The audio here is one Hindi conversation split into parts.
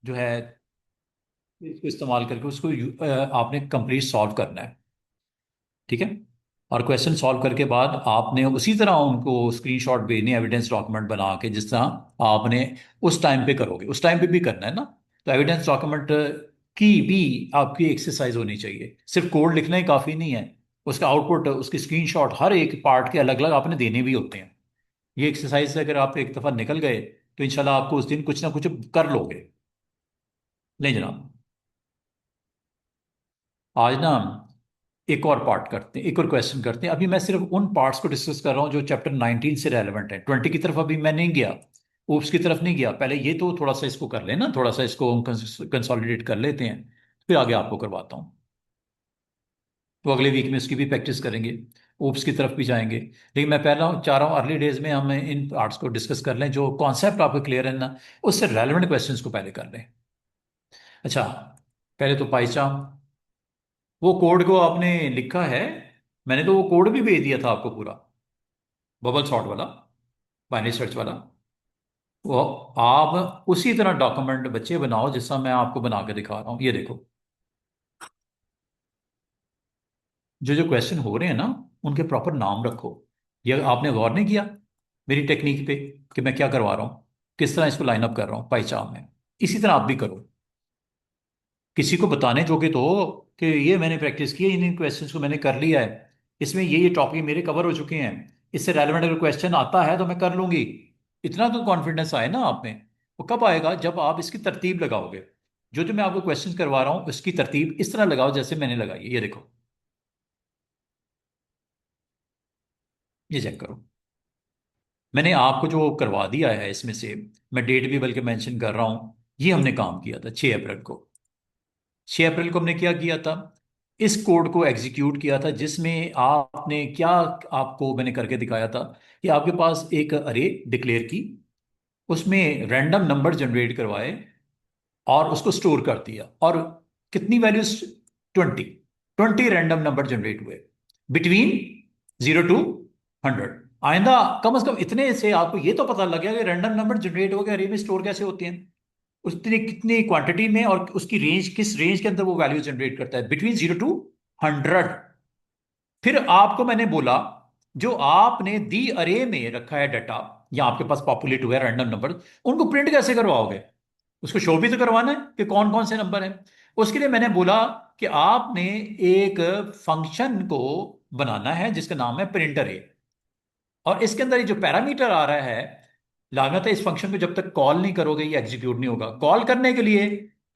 जो है इसको इस्तेमाल करके उसको आपने कंप्लीट सॉल्व करना है। ठीक है। और क्वेश्चन सॉल्व करके बाद आपने उसी तरह उनको स्क्रीनशॉट भेजनी, एविडेंस डॉक्यूमेंट बना के, जिस तरह आपने उस टाइम पे करोगे उस टाइम पे भी करना है ना। तो एविडेंस डॉक्यूमेंट की भी आपकी एक्सरसाइज होनी चाहिए, सिर्फ कोड लिखना ही काफ़ी नहीं है। उसका आउटपुट, उसकी स्क्रीनशॉट हर एक पार्ट के अलग अलग आपने देने भी होते हैं। ये एक्सरसाइज से अगर आप एक दफ़ा निकल गए तो इंशाल्लाह आपको उस दिन कुछ ना कुछ कर लोगे। नहीं जनाब, आज ना एक और पार्ट करते हैं, एक और क्वेश्चन करते हैं। अभी मैं सिर्फ उन पार्ट्स को डिस्कस कर रहा हूँ जो चैप्टर 19 से रेलेवेंट है। 20 की तरफ अभी मैं नहीं गया, ओप्स की तरफ नहीं गया। पहले ये तो थोड़ा सा इसको कर लेना, थोड़ा सा इसको कंसोलिडेट कर लेते हैं, फिर आगे आपको करवाता हूँ। तो अगले वीक में उसकी भी प्रैक्टिस करेंगे, ओप्स की तरफ भी जाएंगे। लेकिन मैं पहला चाह रहा हूँ अर्ली डेज में हम इन पार्ट्स को डिस्कस कर लें, जो कॉन्सेप्ट आपको क्लियर है ना, उससे रेलेवेंट क्वेश्चंस को पहले कर लें। अच्छा, पहले तो पाइचाम, वो कोड को आपने लिखा है? मैंने तो वो कोड भी भेज दिया था आपको पूरा, बबल सॉर्ट वाला, बाइनरी सर्च वाला। वो आप उसी तरह डॉक्यूमेंट बच्चे बनाओ जैसा मैं आपको बना के दिखा रहा हूँ। ये देखो, जो जो क्वेश्चन हो रहे हैं ना, उनके प्रॉपर नाम रखो। ये आपने गौर नहीं किया मेरी टेक्निक पे कि मैं क्या करवा रहा हूँ, किस तरह इसको लाइन अप कर रहा हूँ पाइचाम में? इसी तरह आप भी करो। किसी को बताने जोगे तो हो कि ये मैंने प्रैक्टिस की है, इन इन क्वेश्चंस को मैंने कर लिया है, इसमें ये टॉपिक मेरे कवर हो चुके हैं, इससे रेलेवेंट अगर क्वेश्चन आता है तो मैं कर लूंगी। इतना तो कॉन्फिडेंस आए ना आप में। वो कब आएगा? जब आप इसकी तरतीब लगाओगे। जो जो मैं आपको क्वेश्चन करवा रहा हूँ उसकी तरतीब इस तरह लगाओ जैसे मैंने लगाई है। ये देखो, ये चेक करो, मैंने आपको जो करवा दिया है इसमें से, मैं डेट भी बल्कि मेंशन कर रहा हूँ। ये हमने काम किया था 6 अप्रैल को। 6 अप्रैल को हमने क्या किया था? इस कोड को एग्जीक्यूट किया था, जिसमें आपने क्या, आपको मैंने करके दिखाया था कि आपके पास एक अरे डिक्लेयर की, उसमें रैंडम नंबर जनरेट करवाए और उसको स्टोर कर दिया। और कितनी वैल्यूज? 20। 20 रैंडम नंबर जनरेट हुए बिटवीन 0 to 100। आइंदा कम से कम इतने से आपको ये तो पता लग गया कि रैंडम नंबर जनरेट हो गया, अरे में स्टोर कैसे होते हैं, उतनी कितनी क्वांटिटी में, और उसकी रेंज, किस रेंज के अंदर वो वैल्यू जनरेट करता है, बिटवीन 0 to 100। फिर आपको मैंने बोला, जो आपने दी अरे में रखा है डाटा, या आपके पास पॉपुलेट हुआ है रैंडम नंबर, उनको प्रिंट कैसे करवाओगे? उसको शो भी तो करवाना है कि कौन कौन से नंबर हैं। उसके लिए मैंने बोला कि आपने एक फंक्शन को बनाना है जिसका नाम है प्रिंटर ए। और इसके अंदर ये जो पैरामीटर आ रहा है, लागत है, इस फंक्शन को जब तक कॉल नहीं करोगे ये एग्जीक्यूट नहीं होगा। कॉल करने के लिए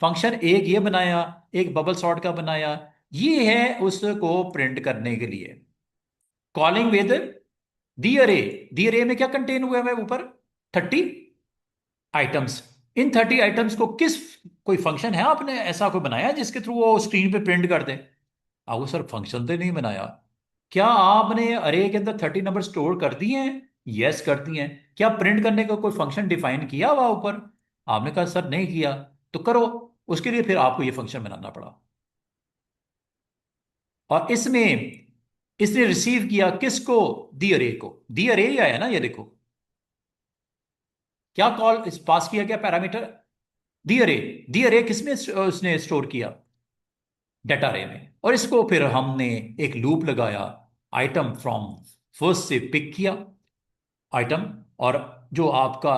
फंक्शन एक ये बनाया, एक बबल सॉर्ट का बनाया, ये है उसको प्रिंट करने के लिए। कॉलिंग विद दी अरे। दी अरे में क्या कंटेन हुआ है ऊपर? 30 आइटम्स। इन 30 आइटम्स को किस, कोई फंक्शन है आपने ऐसा कोई बनाया जिसके थ्रू वो स्क्रीन पे प्रिंट कर दे? वो सर फंक्शन तो नहीं बनाया। क्या आपने अरे के अंदर 30 नंबर स्टोर कर दिए हैं? यस, कर दिए हैं। क्या प्रिंट करने का कोई फंक्शन डिफाइन किया हुआ ऊपर? आपने कहा सर नहीं किया। तो करो। उसके लिए फिर आपको ये फंक्शन बनाना पड़ा। और इसमें इसने रिसीव किया किसको? दी अरे को। दी अरे ही आया ना, ये देखो। क्या कॉल इस पास किया गया पैरामीटर? दी अरे। दी अरे किसमें उसने स्टोर किया? डाटा अरे में। और इसको फिर हमने एक लूप लगाया, आइटम फ्रॉम फर्स्ट से पिक किया आइटम, और जो आपका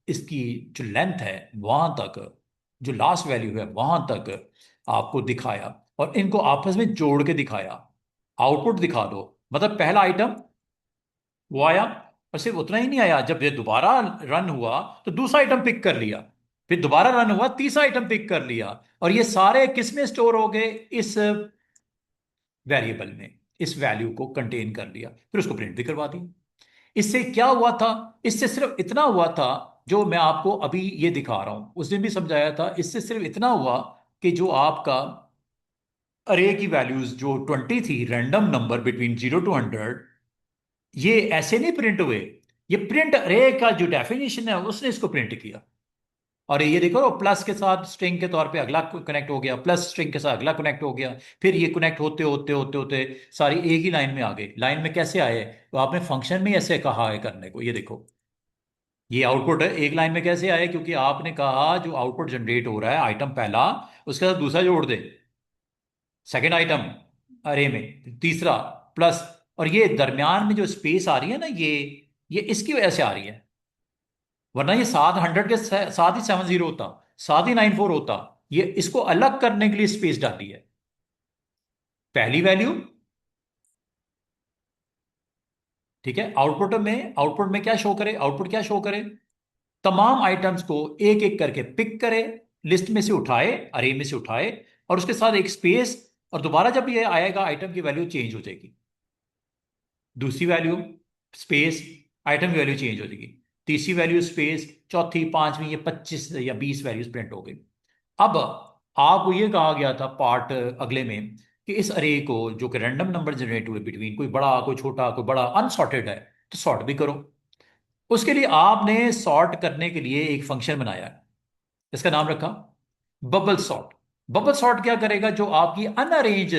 इसकी जो लेंथ है वहां तक, जो लास्ट वैल्यू है वहां तक आपको दिखाया, और इनको आपस में जोड़ के दिखाया। आउटपुट दिखा दो, मतलब पहला आइटम वो आया, और सिर्फ उतना ही नहीं आया, जब ये दोबारा रन हुआ तो दूसरा आइटम पिक कर लिया, फिर दोबारा रन हुआ तीसरा आइटम पिक कर लिया। और ये सारे किस में स्टोर हो गए? इस वेरिएबल में, इस वैल्यू को कंटेन कर लिया, फिर उसको प्रिंट भी करवा दी। इससे क्या हुआ था? इससे सिर्फ इतना हुआ था, जो मैं आपको अभी ये दिखा रहा हूं, उस दिन भी समझाया था। इससे सिर्फ इतना हुआ कि जो आपका अरे की वैल्यूज जो 20 थी, रैंडम नंबर बिटवीन 0 to 100, ये ऐसे नहीं प्रिंट हुए। ये प्रिंट अरे का जो डेफिनेशन है उसने इसको प्रिंट किया। और ये देखो, प्लस के साथ स्ट्रिंग के तौर पे अगला कनेक्ट हो गया, प्लस स्ट्रिंग के साथ अगला कनेक्ट हो गया, फिर ये कनेक्ट होते होते होते होते सारी एक ही लाइन में आ गई। लाइन में कैसे आए? तो आपने फंक्शन में ऐसे कहा है करने को, ये देखो। ये आउटपुट एक लाइन में कैसे आए, क्योंकि आपने कहा जो आउटपुट जनरेट हो रहा है आइटम पहला, उसके साथ दूसरा जोड़ दे, सेकंड आइटम अरे में तीसरा प्लस, और ये दरमियान में जो स्पेस आ रही है ना, ये इसकी वजह से आ रही है। वरना ये 700 के साथ ही 70 होता, साथ ही 94 होता। ये इसको अलग करने के लिए स्पेस डाली है। पहली वैल्यू, ठीक है, आउटपुट में क्या शो करे, आउटपुट क्या शो करे, तमाम आइटम्स को एक एक करके पिक करे, लिस्ट में से उठाए, अरे में से उठाए, और उसके साथ एक स्पेस, और दोबारा जब ये आएगा आइटम की वैल्यू चेंज हो जाएगी। दूसरी वैल्यू स्पेस, आइटम की वैल्यू चेंज हो जाएगी। तीसरी वैल्यू स्पेस, चौथी पांचवी, ये 25 या 20 वैल्यूज प्रिंट हो गई। अब आपको ये कहा गया था पार्ट अगले में कि इस अरे को जो कि रैंडम नंबर जनरेट हुए बिटवीन, कोई बड़ा कोई छोटा कोई बड़ा, अनसॉर्टेड है, तो सॉर्ट भी करो। उसके लिए आपने सॉर्ट करने के लिए एक फंक्शन बनाया है, इसका नाम रखा बबल सॉर्ट। बबल सॉर्ट क्या करेगा, जो आपकी अनअरेंज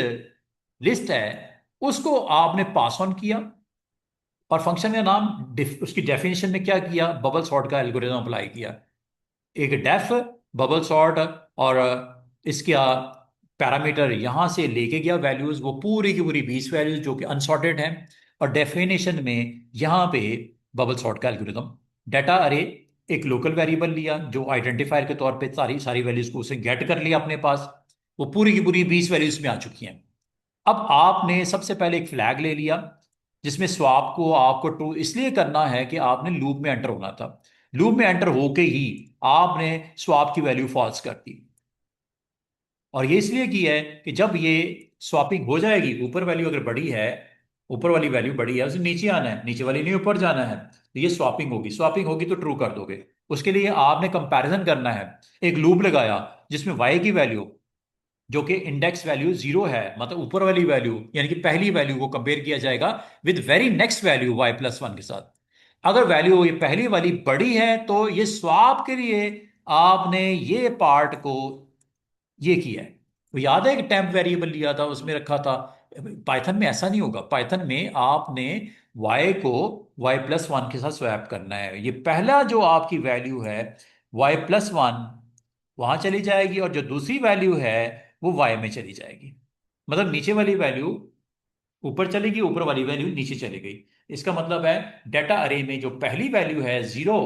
लिस्ट है उसको आपने पास ऑन किया, और फंक्शन का नाम उसकी डेफिनेशन में क्या किया, बबल सॉर्ट का एल्गोरिथम अप्लाई किया। एक डेफ बबल सॉर्ट, और इसका पैरामीटर यहां से लेके गया वैल्यूज, वो पूरी की पूरी 20 वैल्यूज जो कि अनसॉर्टेड हैं, और डेफिनेशन में यहां पे बबल सॉर्ट का एल्गोरिथम, डाटा अरे एक लोकल वेरिएबल लिया जो आइडेंटिफायर के तौर पे सारी सारी वैल्यूज को उसे गेट कर लिया अपने पास, वो पूरी की पूरी 20 वैल्यूज में आ चुकी हैं। अब आपने सबसे पहले एक फ्लैग ले लिया, जिसमें स्वैप को आपको ट्रू इसलिए करना है कि आपने लूप में एंटर होना था। लूप में एंटर होके ही आपने स्वैप की वैल्यू फॉल्स कर दी, और ये इसलिए की है कि जब ये स्वैपिंग हो जाएगी, ऊपर वैल्यू अगर बड़ी है, ऊपर वाली वैल्यू बड़ी है, उसे नीचे आना है, नीचे वाली नहीं ऊपर जाना है, तो ये स्वैपिंग होगी, स्वैपिंग होगी तो ट्रू कर दोगे। उसके लिए आपने कंपैरिजन करना है, एक लूप लगाया जिसमें y की वैल्यू जो कि इंडेक्स वैल्यू 0 है, मतलब ऊपर वाली वैल्यू यानी कि पहली वैल्यू को कंपेयर किया जाएगा with very next value y+1 के साथ। अगर वैल्यू ये पहली वाली बड़ी है तो ये स्वैप के लिए आपने ये पार्ट को ये किया है। तो याद है कि टेम्प वेरिएबल लिया था, उसमें रखा था। पाइथन में ऐसा नहीं होगा, पाइथन में आपने y को y+1 के साथ स्वैप करना है। ये पहला जो आपकी वैल्यू है y+1 वहां चली जाएगी, और जो दूसरी वैल्यू है वो y में चली जाएगी। मतलब नीचे वाली वैल्यू ऊपर चलेगी, ऊपर वाली वैल्यू नीचे चली गई। इसका मतलब है डेटा अरे में जो पहली वैल्यू है 0,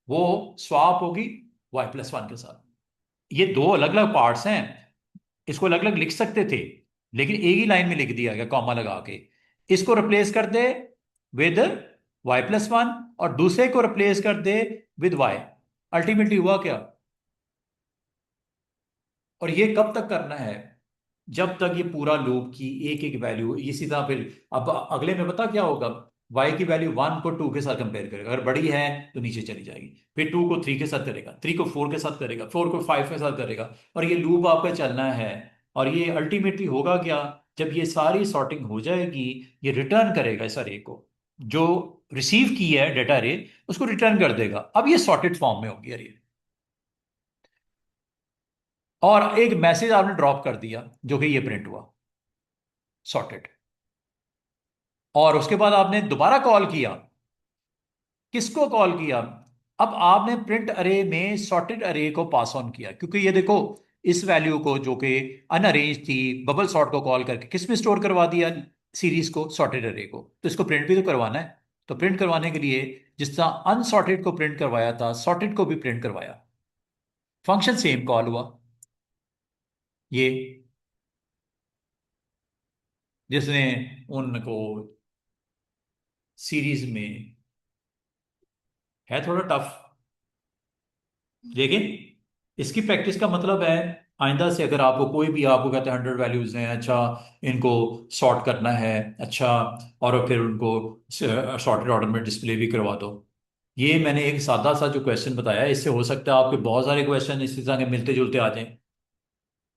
वो स्वैप होगी y+1 के साथ। ये दो अलग अलग पार्ट्स हैं, इसको अलग अलग लिख सकते थे, लेकिन एक ही लाइन में लिख दिया गया कॉमा लगा के। इसको रिप्लेस कर दे विद y+1, और दूसरे को रिप्लेस कर दे विद y। अल्टीमेटली हुआ क्या, और ये कब तक करना है, जब तक ये पूरा लूप की एक एक वैल्यू ये सीधा, फिर अब अगले में पता क्या होगा, y की वैल्यू 1 को 2 के साथ कंपेयर करेगा, अगर बड़ी है तो नीचे चली जाएगी, फिर 2 को 3 के साथ करेगा, 3 को 4 के साथ करेगा, 4 को 5 के साथ करेगा, और ये लूप आपका चलना है। और ये अल्टीमेटली होगा क्या, जब ये सारी सॉर्टिंग हो जाएगी, ये रिटर्न करेगा इस अरे को, जो रिसीव की है डेटा अरे, उसको रिटर्न कर देगा। अब ये सॉर्टेड फॉर्म में होगी अरे, और एक मैसेज आपने ड्रॉप कर दिया जो कि ये प्रिंट हुआ सॉर्टेड, और उसके बाद आपने दोबारा कॉल किया, किसको कॉल किया, अब आपने प्रिंट अरे में सॉर्टेड अरे को पास ऑन किया, क्योंकि ये देखो इस वैल्यू को जो कि अनअरेंज थी, बबल सॉर्ट को कॉल करके किस में स्टोर करवा दिया, सीरीज को, सॉर्टेड अरे को, तो इसको प्रिंट भी तो करवाना है। तो प्रिंट करवाने के लिए जिस तरह अनसॉर्टेड को प्रिंट करवाया था, सॉर्टेड को भी प्रिंट करवाया, फंक्शन सेम कॉल हुआ। ये जिसने उनको सीरीज में, है थोड़ा टफ, लेकिन इसकी प्रैक्टिस का मतलब है आइंदा से अगर आपको कोई भी, आपको कहते हैं 100 वैल्यूज हैं, अच्छा इनको सॉर्ट करना है, अच्छा, और फिर उनको सॉर्टेड ऑर्डर में डिस्प्ले भी करवा दो। ये मैंने एक सादा सा जो क्वेश्चन बताया है, इससे हो सकता है आपके बहुत सारे क्वेश्चन इसी तरह के मिलते जुलते आ जाएं।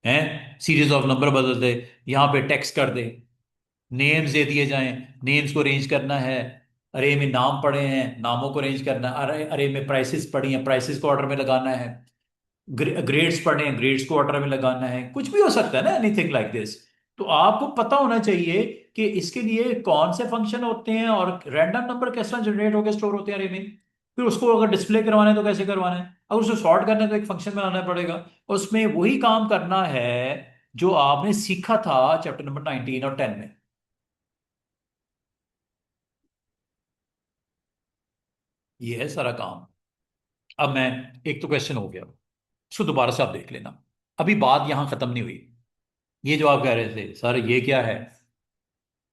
हैं सीरीज ऑफ नंबर बदल दे, यहाँ पे टेक्स्ट कर दे, नेम्स दे दिए जाएं, नेम्स को रेंज करना है, अरे में नाम पड़े हैं, नामों को रेंज करना है, अरे अरे में प्राइसेस पड़ी हैं, प्राइसेस को ऑर्डर में लगाना है, ग्रेड्स पढ़े हैं, ग्रेड्स को ऑर्डर में लगाना है, कुछ भी हो सकता है ना, एनीथिंग लाइक दिस। तो आपको पता होना चाहिए कि इसके लिए कौन से फंक्शन होते हैं और रैंडम नंबर किस तरह जनरेट होकर स्टोर होते हैं अरे में। फिर उसको अगर डिस्प्ले करवाना है तो कैसे करवाना है, अगर उसको सॉर्ट करना है तो एक फंक्शन बनाना पड़ेगा। उसमें वही काम करना है जो आपने सीखा था चैप्टर नंबर 19 और 10 में। ये है सारा काम। अब मैं, एक तो क्वेश्चन हो गया, इसको दोबारा से आप देख लेना। अभी बात यहां खत्म नहीं हुई। ये जो आप कह रहे थे सर ये क्या है,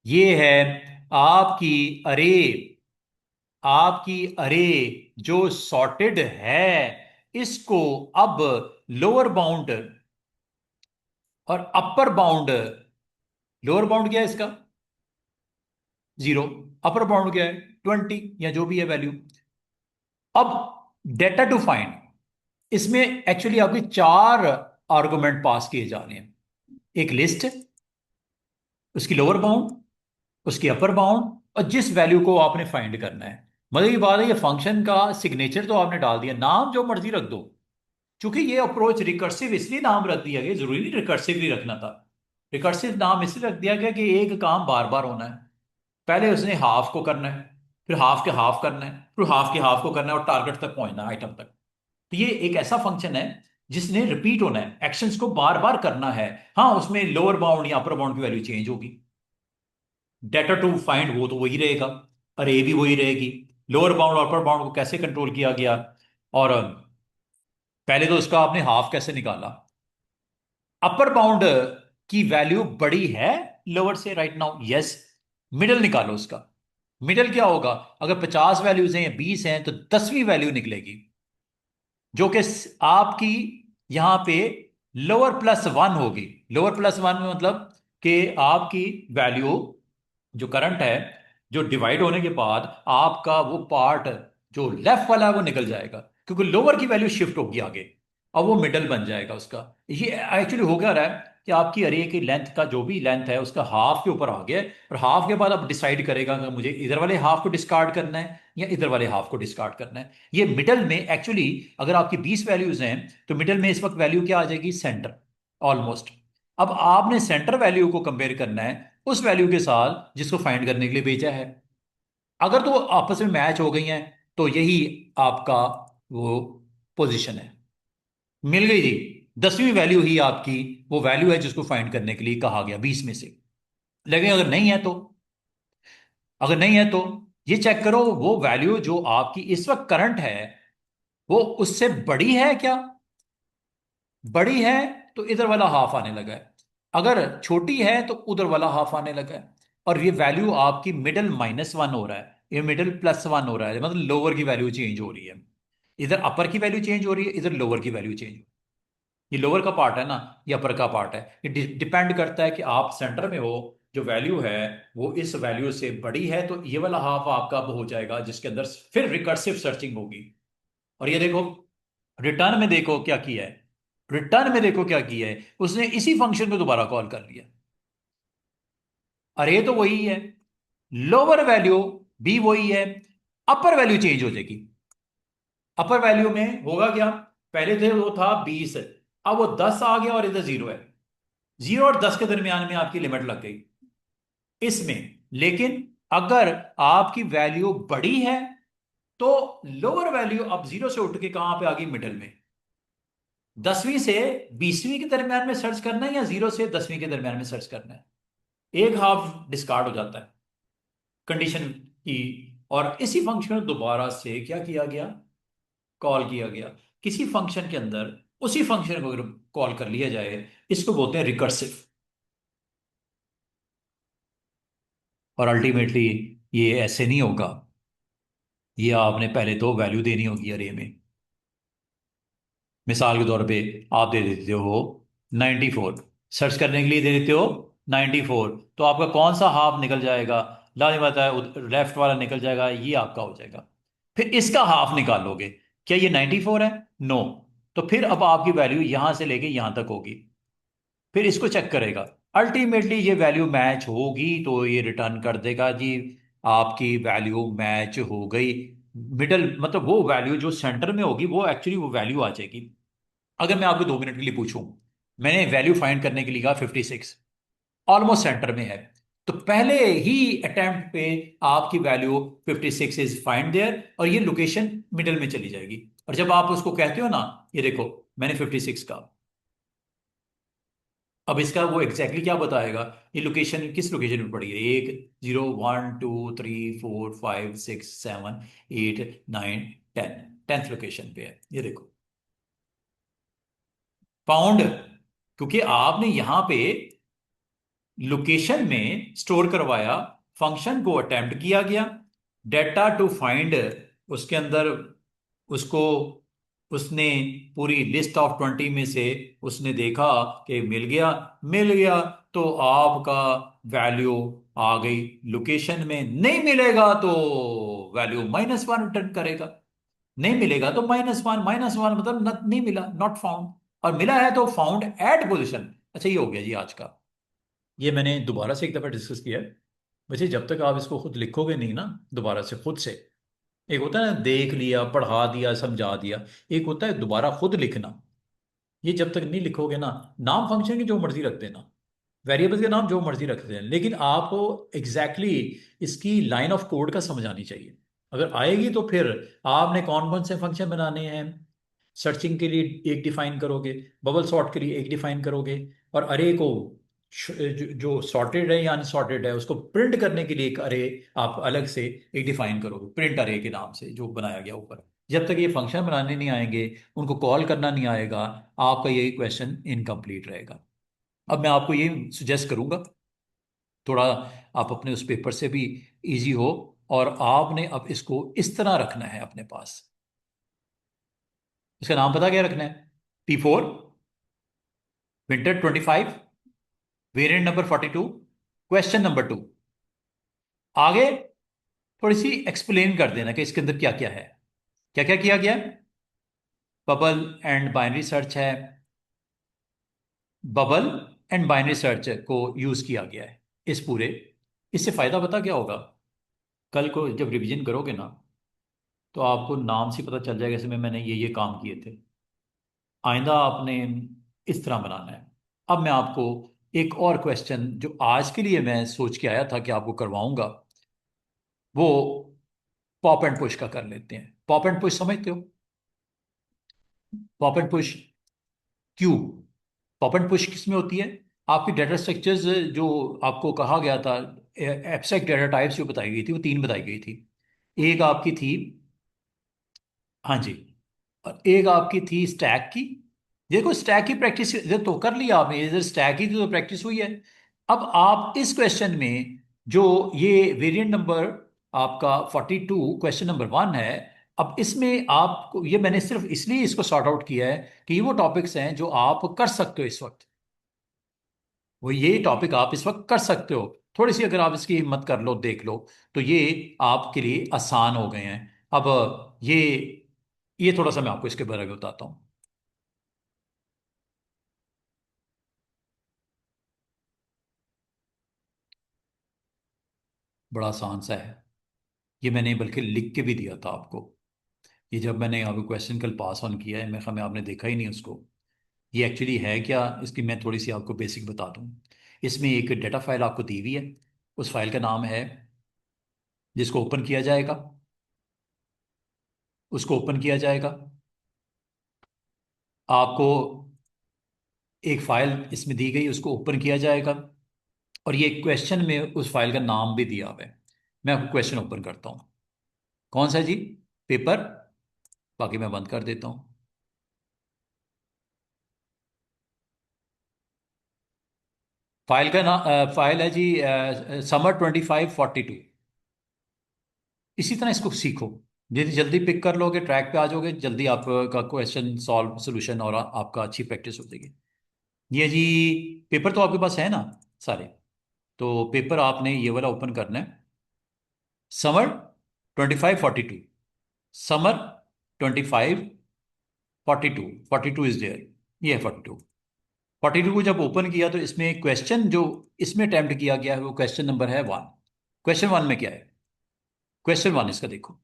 ये है आपकी अरे, आपकी अरे जो सॉर्टेड है, इसको अब लोअर बाउंड और अपर बाउंड, लोअर बाउंड क्या है इसका, 0, अपर बाउंड क्या है 20 या जो भी है वैल्यू। अब डेटा टू फाइंड, इसमें एक्चुअली आपके चार आर्गुमेंट पास किए जाने हैं। एक लिस्ट, उसकी लोअर बाउंड, उसकी अपर बाउंड, और जिस वैल्यू को आपने फाइंड करना है। मतलब ये बात है, ये फंक्शन का सिग्नेचर तो आपने डाल दिया, नाम जो मर्जी रख दो। क्योंकि ये अप्रोच रिकर्सिव इसलिए नाम रख दिया गया, जरूरी नहीं रिकर्सिव ही रखना था। रिकर्सिव नाम इसलिए रख दिया गया कि एक काम बार बार होना है। पहले उसने हाफ को करना है, फिर हाफ के हाफ करना है, फिर हाफ के हाफ को करना है, और टारगेट तक पहुंचना है, आइटम तक। तो ये एक ऐसा फंक्शन है जिसने रिपीट होना है, एक्शंस को बार बार करना है। हाँ, उसमें लोअर बाउंड या अपर बाउंड की वैल्यू चेंज होगी। डेटा टू फाइंड वो तो वही रहेगा, अरे भी वही रहेगी। लोअर बाउंड और अपर बाउंड को कैसे कंट्रोल किया गया, और पहले तो उसका आपने हाफ कैसे निकाला। अपर बाउंड की वैल्यू बड़ी है लोअर से राइट नाउ, यस। मिडल निकालो उसका। मिडल क्या होगा, अगर 50 वैल्यूज हैं या 20 हैं तो 10वीं वैल्यू निकलेगी, जो कि आपकी यहां पे लोअर प्लस वन होगी। लोअर प्लस वन में मतलब कि आपकी वैल्यू जो करंट है, जो डिवाइड होने के बाद आपका वो पार्ट जो लेफ्ट वाला है वो निकल जाएगा, क्योंकि लोअर की वैल्यू शिफ्ट होगी आगे। अब वो मिडल बन जाएगा उसका। ये एक्चुअली हो क्या रहा है कि आपकी अरे की लेंथ का जो भी लेंथ है उसका हाफ के ऊपर आ गया है, और हाफ के बाद अब डिसाइड करेगा कि मुझे इधर वाले हाफ को डिस्कार्ड करना है या इधर वाले हाफ को डिस्कार्ड करना है। ये मिडल में एक्चुअली, अगर आपकी 20 वैल्यूज हैं तो मिडल में इस वक्त वैल्यू क्या आ जाएगी, सेंटर, ऑलमोस्ट। अब आपने सेंटर वैल्यू को कंपेयर करना है उस वैल्यू के साथ जिसको फाइंड करने के लिए भेजा है। अगर तो आपस में मैच हो गई हैं तो यही आपका वो पोजीशन है, मिल गई जी। 10वीं वैल्यू ही आपकी वो वैल्यू है जिसको फाइंड करने के लिए कहा गया 20 में से। लेकिन अगर नहीं है तो, अगर नहीं है तो ये चेक करो वो वैल्यू जो आपकी इस वक्त करंट है वो उससे बड़ी है क्या। बड़ी है तो इधर वाला हाफ आने लगा है, अगर छोटी है तो उधर वाला हाफ आने लगा है। और ये वैल्यू आपकी मिडल -1 हो रहा है, ये मिडल +1 हो रहा है, मतलब लोअर की वैल्यू चेंज हो रही है। इधर अपर की वैल्यू चेंज हो रही है, इधर लोअर की वैल्यू चेंज। ये लोअर का पार्ट है ना, ये अपर का पार्ट है। ये डिपेंड करता है कि आप सेंटर में हो, जो वैल्यू है वो इस वैल्यू से बड़ी है तो ये वाला हाफ आपका अब हो जाएगा जिसके अंदर फिर रिकर्सिव सर्चिंग होगी। और ये देखो, रिटर्न में देखो क्या किया है, रिटर्न में देखो क्या किया है, उसने इसी फंक्शन को दोबारा कॉल कर लिया। अरे तो वही है, लोअर वैल्यू भी वही है, अपर वैल्यू चेंज हो जाएगी। अपर वैल्यू में होगा क्या, पहले थे वो था 20, अब वो 10 आ गया और इधर 0 है। 0 और 10 के दरमियान में आपकी लिमिट लग गई इसमें। लेकिन अगर आपकी वैल्यू बड़ी है तो लोअर वैल्यू अब 0 से उठ के कहां पे आ गई, मिडल में। 10वीं से 20वीं के दरमियान में सर्च करना है या 0 से 10वीं के दरमियान में सर्च करना है, एक हाफ डिस्कार्ड हो जाता है कंडीशन की। और इसी फंक्शन को दोबारा से क्या किया गया, कॉल किया गया। किसी फंक्शन के अंदर उसी फंक्शन को अगर कॉल कर लिया जाए, इसको बोलते हैं रिकर्सिव। और अल्टीमेटली ये ऐसे नहीं होगा, ये आपने पहले तो वैल्यू देनी होगी अरे में। मिसाल के तौर पे आप दे देते हो 94, सर्च करने के लिए दे देते हो 94, तो आपका कौन सा हाफ निकल जाएगा, लाजमी बात है लेफ्ट वाला निकल जाएगा, ये आपका हो जाएगा। फिर इसका हाफ निकालोगे, क्या ये 94 है, नो। तो फिर अब आपकी वैल्यू यहां से लेके यहां तक होगी, फिर इसको चेक करेगा। अल्टीमेटली ये वैल्यू मैच होगी तो ये रिटर्न कर देगा जी आपकी वैल्यू मैच हो गई। मिडल मतलब वो वैल्यू जो सेंटर में होगी वो एक्चुअली वो वैल्यू आ जाएगी। अगर मैं आपको 2 मिनट के लिए पूछूं, मैंने वैल्यू फाइंड करने के लिए कहा 56, ऑलमोस्ट सेंटर में है, तो पहले ही अटेम्प्ट पे आपकी वैल्यू 56 इज फाइंड देयर, और ये लोकेशन मिडल में चली जाएगी। और जब आप उसको कहते हो ना, ये देखो मैंने 56 का, अब इसका वो एग्जैक्टली क्या बताएगा, ये लोकेशन किस लोकेशन में पड़ी है, 1 0 1 2 3 4 5 6 7 8 9 10, 10th लोकेशन पे है, ये देखो फाउंड, क्योंकि आपने यहां पे लोकेशन में स्टोर करवाया, फंक्शन को अटेम्प्ट किया गया, डेटा टू फाइंड, उसके अंदर उसको उसने पूरी लिस्ट ऑफ 20 में से उसने देखा कि मिल गया, मिल गया तो आपका वैल्यू आ गई लोकेशन में, नहीं मिलेगा तो वैल्यू -1 रिटर्न करेगा, नहीं मिलेगा तो -1, -1 मतलब नहीं मिला, नॉट फाउंड, और मिला है तो फाउंड एट पोजिशन। अच्छा ये हो गया जी आज का, ये मैंने दोबारा से एक दफा डिस्कस किया है। वैसे जब तक आप इसको खुद लिखोगे नहीं ना दोबारा से खुद से, एक होता है ना देख लिया पढ़ा दिया समझा दिया, एक होता है दोबारा खुद लिखना, ये जब तक नहीं लिखोगे ना, नाम फंक्शन के जो मर्जी रख देना, वेरिएबल्स के नाम जो मर्जी रख देना, लेकिन आपको एग्जैक्टली इसकी लाइन ऑफ कोड का समझ आनी चाहिए। अगर आएगी तो फिर आपने कौन कौन से फंक्शन बनाने हैं, सर्चिंग के लिए एक डिफाइन करोगे, बबल सॉर्ट के लिए एक डिफाइन करोगे, और अरे को जो सॉर्टेड है या अनसॉर्टेड है उसको प्रिंट करने के लिए एक अरे आप अलग से एक डिफाइन करोगे, प्रिंट अरे के नाम से जो बनाया गया ऊपर। जब तक ये फंक्शन बनाने नहीं आएंगे, उनको कॉल करना नहीं आएगा, आपका ये क्वेश्चन इनकम्प्लीट रहेगा। अब मैं आपको ये सुजेस्ट करूंगा, थोड़ा आप अपने उस पेपर से भी इजी हो, और आपने अब इसको इस तरह रखना है अपने पास, इसका नाम पता क्या रखना है, P4 Winter 25, variant number 42, question number 2। आगे थोड़ी सी एक्सप्लेन कर देना कि इसके अंदर क्या क्या है, क्या क्या किया गया है। बबल एंड बाइनरी सर्च है, बबल एंड बाइनरी सर्च को यूज किया गया है इस पूरे, इससे फायदा पता क्या होगा, कल को जब रिवीजन करोगे ना तो आपको नाम से पता चल जाएगा इसमें मैंने ये काम किए थे, आइंदा आपने इस तरह बनाना है। अब मैं आपको एक और क्वेश्चन जो आज के लिए मैं सोच के आया था कि आपको करवाऊंगा, वो पॉप एंड पुश का कर लेते हैं। पॉप एंड पुश समझते हो, पॉप एंड पुश क्यों, पॉप एंड पुश किसमें होती है, आपकी डेटा स्ट्रक्चर्स जो आपको कहा गया था, एब्स्ट्रैक्ट डेटा टाइप्स जो बताई गई थी वो 3 बताई गई थी। एक आपकी थी, हाँ जी, और एक आपकी थी स्टैक की। देखो स्टैक की प्रैक्टिस इधर तो कर लिया आपने, इधर स्टैक की तो प्रैक्टिस हुई है। अब आप इस क्वेश्चन में जो ये वेरिएंट नंबर आपका 42 क्वेश्चन नंबर 1 है, अब इसमें आपको ये मैंने सिर्फ इसलिए इसको सॉर्ट आउट किया है कि ये वो टॉपिक्स हैं जो आप कर सकते हो इस वक्त, वो ये टॉपिक आप इस वक्त कर सकते हो, थोड़ी सी अगर आप इसकी हिम्मत कर लो देख लो तो ये आपके लिए आसान हो गए हैं। अब ये थोड़ा सा मैं आपको इसके बारे में बताता हूँ। बड़ा आसान सा है, ये मैंने बल्कि लिख के भी दिया था आपको, ये जब मैंने आपको क्वेश्चन कल पास ऑन किया है, मैं हमें आपने देखा ही नहीं उसको। ये एक्चुअली है क्या, इसकी मैं थोड़ी सी आपको बेसिक बता दूं। इसमें एक डेटा फाइल आपको दी हुई है, उस फाइल का नाम है, जिसको ओपन किया जाएगा, उसको ओपन किया जाएगा, आपको एक फाइल इसमें दी गई उसको ओपन किया जाएगा, और ये क्वेश्चन में उस फाइल का नाम भी दिया हुआ है। मैं आपको क्वेश्चन ओपन करता हूँ, कौन सा जी, पेपर, बाकी मैं बंद कर देता हूँ। फाइल का नाम फाइल है जी Summer 2542। इसी तरह इसको सीखो, यदि जल्दी पिक कर लोगे ट्रैक पे आ जाओगे जल्दी, आपका क्वेश्चन सॉल्व सोल्यूशन और आपका अच्छी प्रैक्टिस हो जाएगी। ये जी पेपर तो आपके पास है ना सारे, तो पेपर आपने ये वाला ओपन करना है, Summer 2542, Summer 2542, 42 इज देयर, ये है 42। 42 को जब ओपन किया तो इसमें क्वेश्चन जो इसमें अटेम्प्ट किया गया है वो क्वेश्चन नंबर है 1। क्वेश्चन 1 में क्या है, क्वेश्चन 1 इसका देखो,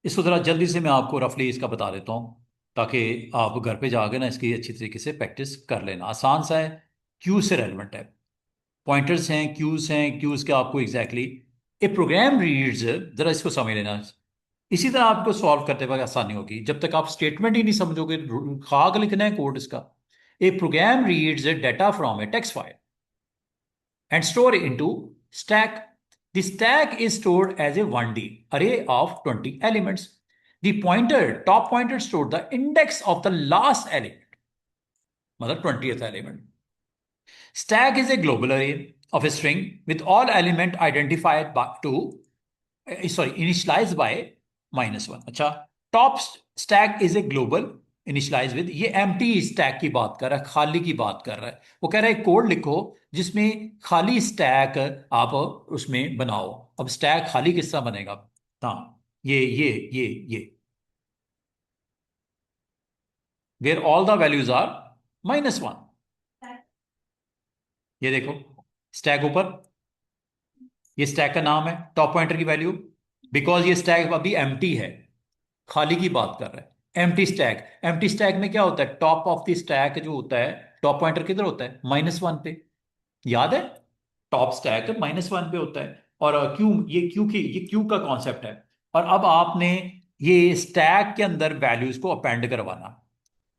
इसको ज़रा जल्दी से मैं आपको रफली इसका बता देता हूँ, ताकि आप घर पे जाके ना इसकी अच्छी तरीके से प्रैक्टिस कर लेना, आसान सा है, क्यू से रेलेवेंट है। पॉइंटर्स हैं, क्यूज के आपको एग्जैक्टली ए प्रोग्राम रीड्स, जरा इसको समझ लेना। इसी तरह आपको सॉल्व करते वक्त आसानी होगी, जब तक आप स्टेटमेंट ही नहीं समझोगे, खाक लिखना है कोड इसका। A program reads data from a text file and store it into stack. The stack is stored as a 1D array of 20 elements. The pointer, top pointer stored the index of the last element, मतलब 20th element. Stack is a global array of a string with all element identified by initialized by -1. अच्छा, top stack is a global initialize with, ये एम्प्टी स्टैक की बात कर रहा है, खाली की बात कर रहा है। वो कह रहा है कोड लिखो जिसमें खाली स्टैक आप उसमें बनाओ। अब स्टैक खाली किस तरह बनेगा? हाँ, ये where all the values are -1। ये देखो स्टैक ऊपर, ये स्टैक का नाम है, टॉप पॉइंटर की वैल्यू, बिकॉज ये स्टैक अभी एम्प्टी है, खाली की बात कर रहा है। एम्प्टी स्टैक, एम्प्टी स्टैक में क्या होता है? टॉप ऑफ द स्टैक जो होता है, टॉप पॉइंटर किधर होता है? -1 पे, याद है? टॉप स्टैक -1 पे होता है। और क्यू, ये क्यू का कॉन्सेप्ट है। और अब आपने ये स्टैक के अंदर वैल्यूज को अपेंड करवाना।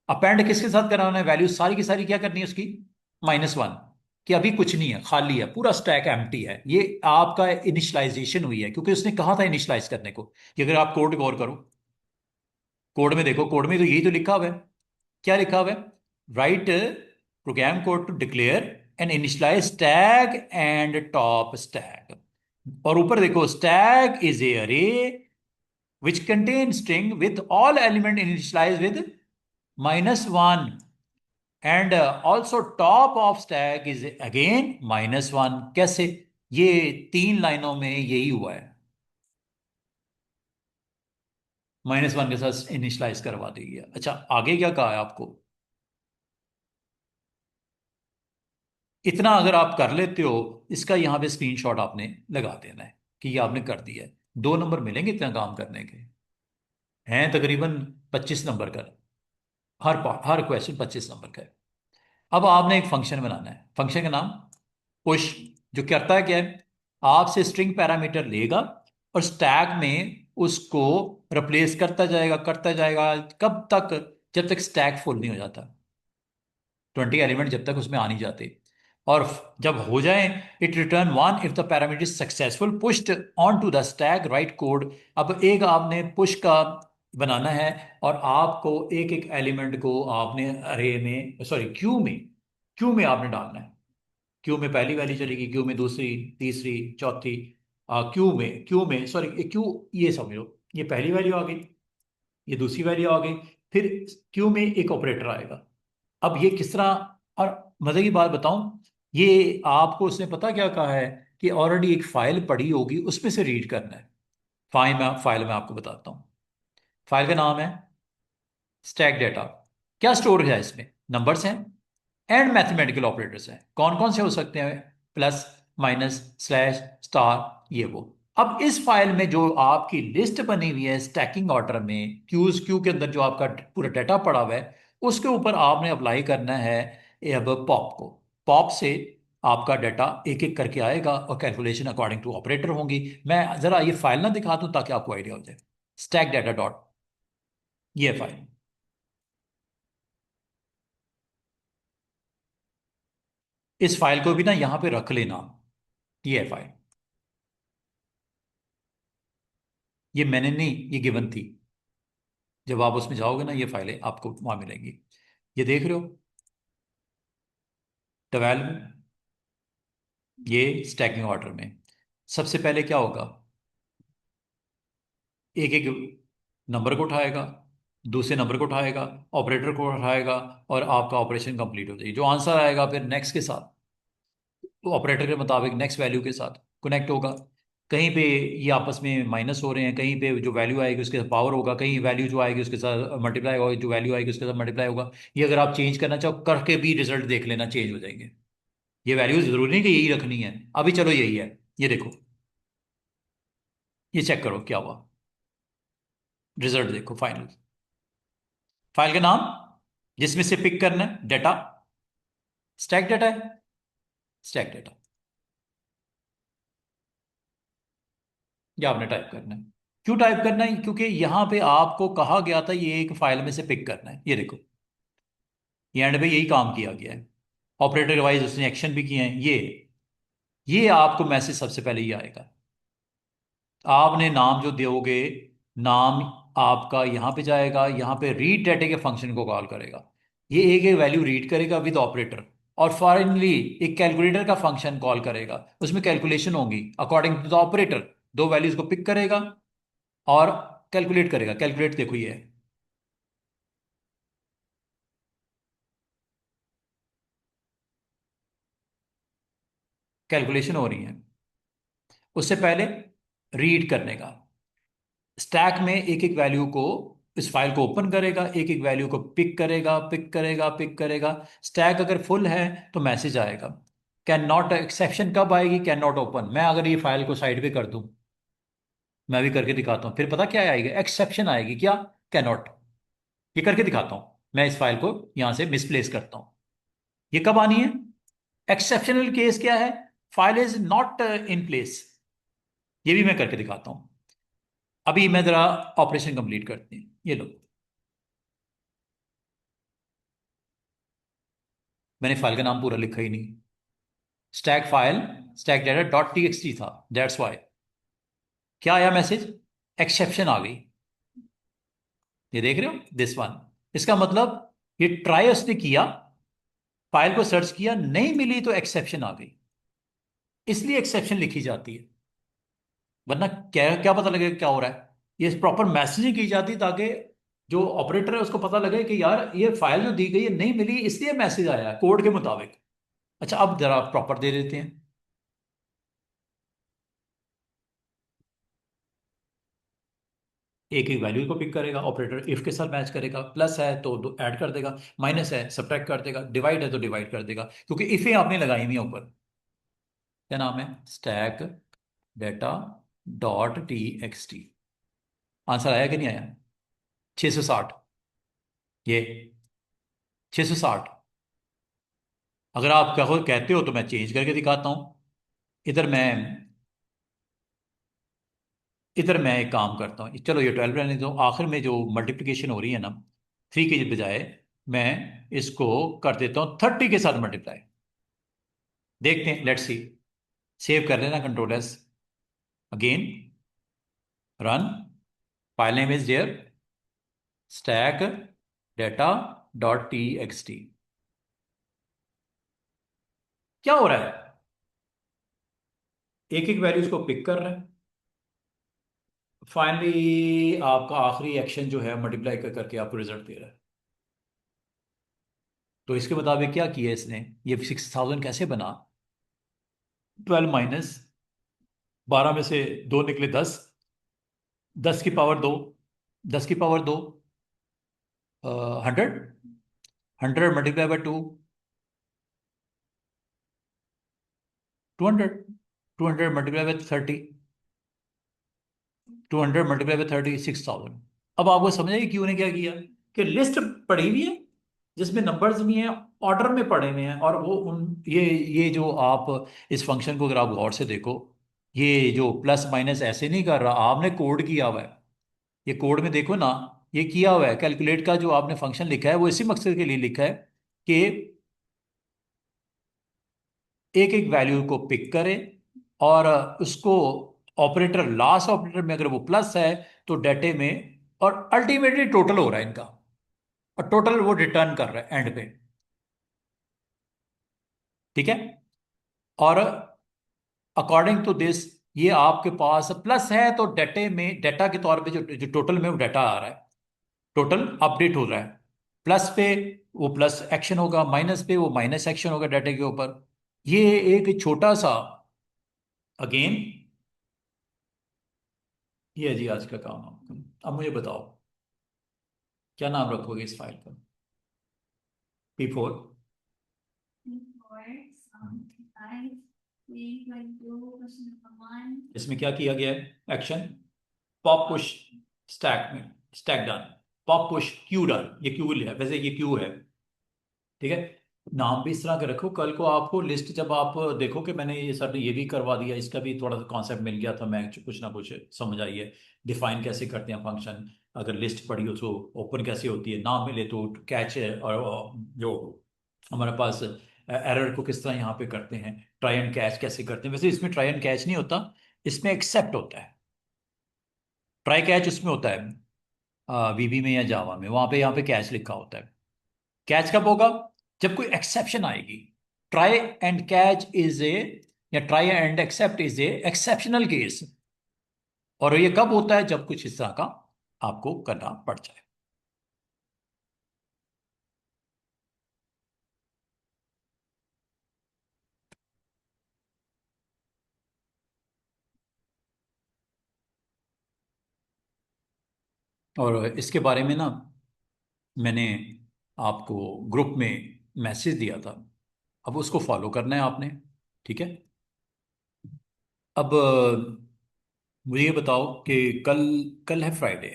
अपेंड किसके साथ करवाना है? वैल्यूज सारी की सारी क्या करनी है उसकी? -1, कि अभी कुछ नहीं है, खाली है, पूरा स्टैक एम्प्टी है। ये आपका इनिशियलाइजेशन हुई है, क्योंकि उसने कहा था इनिशियलाइज करने को। ये अगर आप कोड गौर करो, कोड में देखो, कोड में तो यही तो लिखा हुआ है। क्या लिखा हुआ है? Right program code to declare an initialize stack and top stack. और ऊपर देखो, stack is a array which contain string with all element initialize with -1 and also top of stack is again -1। कैसे? ये 3 लाइनों में यही हुआ है, -1 के साथ इनिशियलाइज करवा दी गया। अच्छा, आगे क्या कहा है आपको? इतना अगर आप कर लेते हो, इसका यहां पे स्क्रीनशॉट आपने लगा देना है कि ये आपने कर दिया है। 2 नंबर मिलेंगे इतना काम करने के, हैं तकरीबन 25 नंबर का। हर क्वेश्चन 25 नंबर का है। अब आपने एक फंक्शन बनाना है, फंक्शन का नाम पुश, जो करता है क्या है? आपसे स्ट्रिंग पैरामीटर लेगा और स्टैक में उसको रिप्लेस करता जाएगा, कब तक? जब तक स्टैक फुल नहीं हो जाता, 20 एलिमेंट जब तक उसमें आ नहीं जाते। और जब हो जाए, it return 1 if the parameter is successful pushed on to the stack right code. अब एक आपने पुश का बनाना है, और आपको एक एक एलिमेंट को आपने अरे में, सॉरी क्यू में आपने डालना है। क्यू में पहली वैल्यू चलेगी, क्यू में दूसरी, तीसरी, चौथी। क्यू में सॉरी, क्यू, ये समझो, ये पहली वैल्यू आ गई, ये दूसरी वैल्यू आ गई, फिर क्यू में एक ऑपरेटर आएगा। अब ये किस तरह, और मजे की बात बताऊं, ये आपको उसने पता क्या कहा है? कि ऑलरेडी एक फाइल पड़ी होगी, उसमें से रीड करना है। फाइल में आपको बताता हूं। फाइल का नाम है स्टैक डेटा। क्या स्टोर है इसमें? नंबर्स हैं एंड मैथमेटिकल ऑपरेटर्स हैं। कौन कौन से हो सकते हैं? प्लस, माइनस, स्लैश, स्टार, ये वो। अब इस फाइल में जो आपकी लिस्ट बनी हुई है स्टैकिंग ऑर्डर में, क्यू के अंदर जो आपका पूरा डाटा पड़ा हुआ है, उसके ऊपर आपने अप्लाई करना है ये अब पॉप को। पॉप से आपका डाटा एक एक करके आएगा और कैलकुलेशन अकॉर्डिंग टू ऑपरेटर होंगी। मैं जरा ये फाइल ना दिखा दूं ताकि आपको आइडिया हो जाए। स्टैक डाटा डॉट, ये फाइल, इस फाइल को भी ना यहां पे रख लेना। ये है फाइल, ये मैंने नहीं, ये गिवन थी। जब आप उसमें जाओगे ना, ये फाइलें आपको वहां मिलेंगी। ये देख रहे हो, 12, ये स्टैकिंग ऑर्डर में। सबसे पहले क्या होगा? एक एक नंबर को उठाएगा, दूसरे नंबर को उठाएगा, ऑपरेटर को उठाएगा, और आपका ऑपरेशन कंप्लीट हो जाएगी। जो आंसर आएगा फिर नेक्स्ट के साथ, तो ऑपरेटर के मुताबिक नेक्स्ट वैल्यू के साथ कनेक्ट होगा। कहीं पे ये आपस में माइनस हो रहे हैं, कहीं पे जो वैल्यू आएगी उसके साथ पावर होगा, कहीं वैल्यू जो आएगी उसके साथ मल्टीप्लाई होगा, जो वैल्यू आएगी उसके साथ मल्टीप्लाई होगा। ये अगर आप चेंज करना चाहो करके भी रिजल्ट देख लेना, चेंज हो जाएंगे। ये वैल्यूज जरूरी नहीं कि यही रखनी है। अभी चलो यही है, ये देखो, ये चेक करो क्या हुआ। रिजल्ट देखो, फाइनल फाइल का नाम जिसमें से पिक करना है डाटा, स्टैक डाटा है, स्टैक डाटा। ये आपने टाइप करना है। क्यों टाइप करना है? क्योंकि यहां पे आपको कहा गया था ये एक फाइल में से पिक करना है। ये देखो, ये एंड पे यही काम किया गया है। ऑपरेटर वाइज उसने एक्शन भी किए हैं। ये आपको मैसेज सबसे पहले ही आएगा। आपने नाम जो दोगे, नाम आपका यहां पे जाएगा, यहां पे रीड डाटा के फंक्शन को कॉल करेगा। ये एक एक वैल्यू रीड करेगा विद ऑपरेटर। और फाइनली एक कैलकुलेटर का फंक्शन कॉल करेगा, उसमें कैलकुलेशन होगी अकॉर्डिंग टू द ऑपरेटर। दो वैल्यूज को पिक करेगा और कैलकुलेट करेगा। कैलकुलेट देखो ये है, कैलकुलेशन हो रही है। उससे पहले रीड करने का, स्टैक में एक एक वैल्यू को, इस फाइल को ओपन करेगा, एक एक वैल्यू को पिक करेगा, पिक करेगा, पिक करेगा। स्टैक अगर फुल है तो मैसेज आएगा। कैन नॉट, एक्सेप्शन कब आएगी? Can not open. मैं अगर ये फाइल को साइड पे कर दूं, मैं भी करके दिखाता हूं, फिर पता क्या आएगी? एक्सेप्शन आएगी। क्या? Can not. ये करके दिखाता हूं। मैं इस फाइल को यहां से मिसप्लेस करता हूं। ये कब आनी है? एक्सेप्शनल केस क्या है? File is not in place. ये भी मैं करके दिखाता हूं। अभी मैं जरा ऑपरेशन कंप्लीट करते हैं। ये लो, मैंने फाइल का नाम पूरा लिखा ही नहीं। Stack file, stack data dot T X T था, दैट्स वाई। क्या आया मैसेज? एक्सेप्शन आ गई। ये देख रहे हो, दिस वन। इसका मतलब ये ट्राई उसने किया, फाइल को सर्च किया, नहीं मिली तो एक्सेप्शन आ गई। इसलिए एक्सेप्शन लिखी जाती है। वरना क्या क्या पता लगे क्या हो रहा है? ये प्रॉपर मैसेजिंग की जाती ताकि जो ऑपरेटर है उसको पता लगे कि यार ये फाइल जो दी गई है नहीं मिली, इसलिए मैसेज आया है कोड के मुताबिक। अच्छा, अब जरा प्रॉपर दे देते हैं। एक एक वैल्यू को पिक करेगा, ऑपरेटर इफ के साथ मैच करेगा। प्लस है तो ऐड कर देगा, माइनस है सब्ट्रैक्ट कर देगा, डिवाइड है तो डिवाइड कर देगा, क्योंकि इफे आपने लगाई हुई है ऊपर। क्या नाम है? Stack data dot T X T. Answer आया कि नहीं आया? 660। ये 660। अगर आप कहो कहते हो तो मैं चेंज करके दिखाता हूं। इधर मैं इधर मैं एक काम करता हूँ, चलो ये 12 रहने दो। आखिर में जो मल्टीप्लिकेशन हो रही है ना, 3 के बजाय मैं इसको कर देता हूँ 30 के साथ मल्टीप्लाई। देखते हैं, लेट्स सी। सेव कर लेना, control S, again run. File name is there, stack data dot T X T. क्या हो रहा है? एक एक वैल्यूज को पिक कर रहा है। फाइनली आपका आखिरी एक्शन जो है मल्टीप्लाई कर करके आपको रिजल्ट दे रहा है। तो इसके मुताबिक क्या किया इसने? ये 6000 कैसे बना? 12 माइनस 12 में से दो निकले 10, 10 की पावर 2, 10 की power 2, 100, 100 multiply by 2, 200, 200 multiply by 30, 200 multiply by 30, 6000। अब आपको समझ आएगी क्यों ने क्या किया? कि लिस्ट पड़ी हुई है जिसमें नंबर्स भी हैं, ऑर्डर में पड़े हुए हैं, और वो उन ये जो आप इस फंक्शन को अगर आप गौर से देखो, ये जो प्लस माइनस ऐसे नहीं कर रहा, आपने कोड किया हुआ है। ये कोड में देखो ना, ये किया हुआ है। कैलकुलेट का जो आपने फंक्शन लिखा है वो इसी मकसद के लिए लिखा है कि एक एक वैल्यू को पिक करे और उसको ऑपरेटर, लास्ट ऑपरेटर में अगर वो प्लस है तो डाटे में, और अल्टीमेटली टोटल हो रहा है इनका, और टोटल वो रिटर्न कर रहा है एंड पे। ठीक है? और अकॉर्डिंग टू दिस, ये आपके पास प्लस है तो डाटे में, डाटा के तौर पे जो जो टोटल में वो डाटा आ रहा है, टोटल अपडेट हो रहा है। प्लस पे वो प्लस एक्शन होगा, माइनस पे वो माइनस एक्शन होगा डाटा के ऊपर। ये एक छोटा सा, अगेन, ये है जी आज का काम आपका। अब मुझे बताओ क्या नाम रखोगे इस फाइल का? P4। इसमें क्या किया गया है एक्शन? पॉप पुश स्टैक में, stack done. Pop push Q done, ये क्यू है, वैसे ये क्यू है। ठीक है? नाम भी इस तरह के रखो, कल को आपको लिस्ट जब आप देखो कि मैंने ये सर ने ये भी करवा दिया, इसका भी थोड़ा सा कॉन्सेप्ट मिल गया था, मैं कुछ ना कुछ समझ आई है, डिफाइन कैसे करते हैं फंक्शन, अगर लिस्ट पड़ी हो तो ओपन कैसे होती है, नाम मिले तो कैच है, और जो हमारे पास एरर को किस तरह यहाँ पे करते हैं, ट्राई एंड कैच कैसे करते हैं। वैसे इसमें ट्राई एंड कैच नहीं होता, इसमें एक्सेप्ट होता है। ट्राई कैच उसमें होता है वीबी में या जावा में, वहां पे यहाँ पे कैच लिखा होता है। कैच कब होगा? जब कोई एक्सेप्शन आएगी। Try and catch is a, या try and except is a exceptional case. और ये कब होता है? जब कुछ इस तरह का आपको करना पड़ जाए। और इसके बारे में ना मैंने आपको ग्रुप में मैसेज दिया था, अब उसको फॉलो करना है आपने। ठीक है। अब मुझे ये बताओ कि कल कल है फ्राइडे,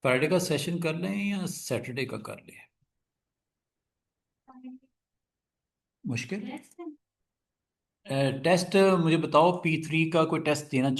फ्राइडे का सेशन कर लें या सैटरडे का कर लें? मुश्किल टेस्ट मुझे बताओ, P3 का कोई टेस्ट देना